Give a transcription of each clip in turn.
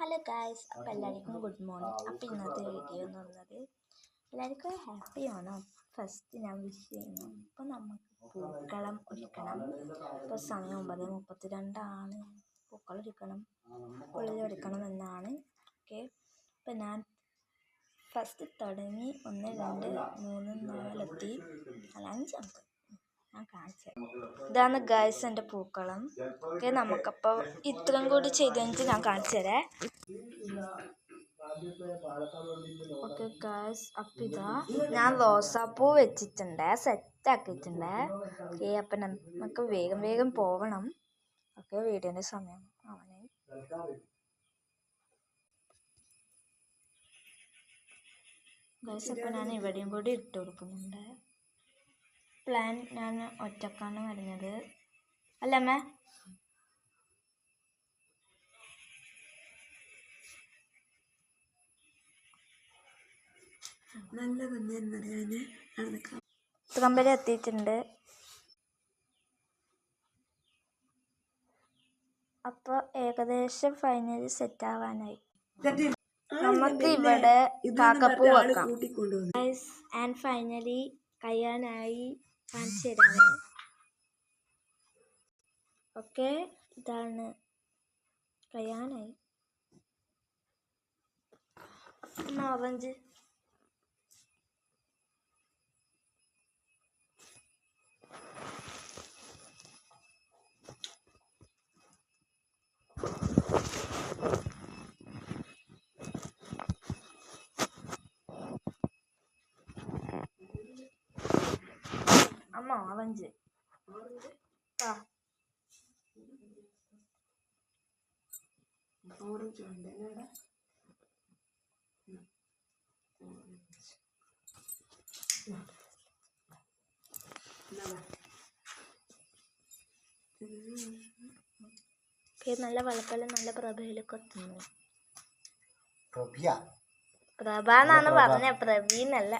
Hello guys, അപ്പോൾ എല്ലാവർക്കും good morning. അപ്പോൾ ഇന്നത്തെ വീഡിയോ എന്ന് പറയുന്നത് എല്ലാവർക്കും ഹാപ്പി ഓണം ഫസ്റ്റ് ഞാൻ വിഷ് ചെയ്യുന്നു. അപ്പോൾ നമുക്ക് പൂക്കളം ഒരുക്കണം. ഇപ്പോൾ സമയം 9:32 പൂക്കളം ഒരുക്കണം, ഉള്ളിൽ ഒരുക്കണം എന്നാണ്. ഓക്കെ, അപ്പോൾ ഞാൻ ഫസ്റ്റ് തുടങ്ങി 1 2 3 4 എത്തി, അല്ല 5 നമുക്ക് ഞാൻ കാണിച്ചത്. ഇതാണ് ഗായ്സ് എൻ്റെ പൂക്കളം. ഓക്കെ, നമുക്കപ്പോൾ ഇത്രയും കൂടി ചെയ്തെങ്കിൽ ഞാൻ കാണിച്ചു തരാം. ഓക്കെ ഗായ്സ്, അപ്പം ഇതാ ഞാൻ റോസാപ്പൂ വെച്ചിട്ടുണ്ട്, സെറ്റ് ആക്കിയിട്ടുണ്ട്. ഓക്കെ, അപ്പം നമുക്ക് വേഗം വേഗം പോകണം. ഓക്കെ, വീഡിയോൻ്റെ സമയം ആവാനായി. ഗായ്സ്, അപ്പം ഞാൻ ഇവിടെയും കൂടി ഇട്ട് കൊടുക്കുന്നുണ്ട്. പ്ലാൻ ഞാൻ ഒറ്റക്കാണ് വരുന്നത്, അല്ലമ്മേ? ഇത്രയും വരെ എത്തിയിട്ടുണ്ട്. അപ്പോൾ ഏകദേശം ഫൈനലി സെറ്റ് ആവാനായി. നമുക്ക് ഇവിടെ കാക്കപ്പൂ വെക്കാം. ആൻഡ് ഫൈനലി കഴിയാനായി, കാണിച്ചു തരാം. ഓക്കെ, ഇതാണ് കഴിയാനായി. ഓറഞ്ച് അമ്മ ഓറഞ്ച് ആ ഓറഞ്ച് ഉണ്ട്. നല്ല വെളുപ്പലും നല്ല പ്രഭയിലൊക്കെ എത്തുന്നു. പ്രഭ എന്നാണ് പറഞ്ഞ, പ്രവീന്നല്ല.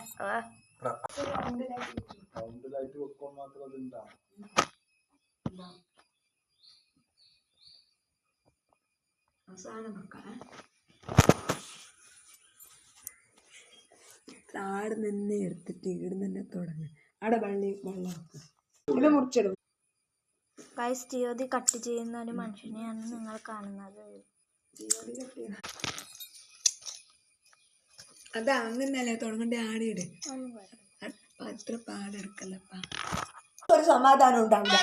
ആടെ തന്നെ എടുത്തിട്ട് ഇവിടെ തന്നെ തുടങ്ങി. അവിടെ വെള്ളം മുറിച്ചിടും. ഗൈസ്, ജിയോതി കട്ട് ചെയ്യുന്ന ഒരു മനുഷ്യനെയാണ് നിങ്ങൾ കാണുന്നത്. അതാ അങ്ങനല്ലേ തുടങ്ങണ്ടേ, ആടിയിട്. അത്ര പാടെടുക്കല്ലപ്പ, ഒരു സമാധാനം ഉണ്ടാവില്ല.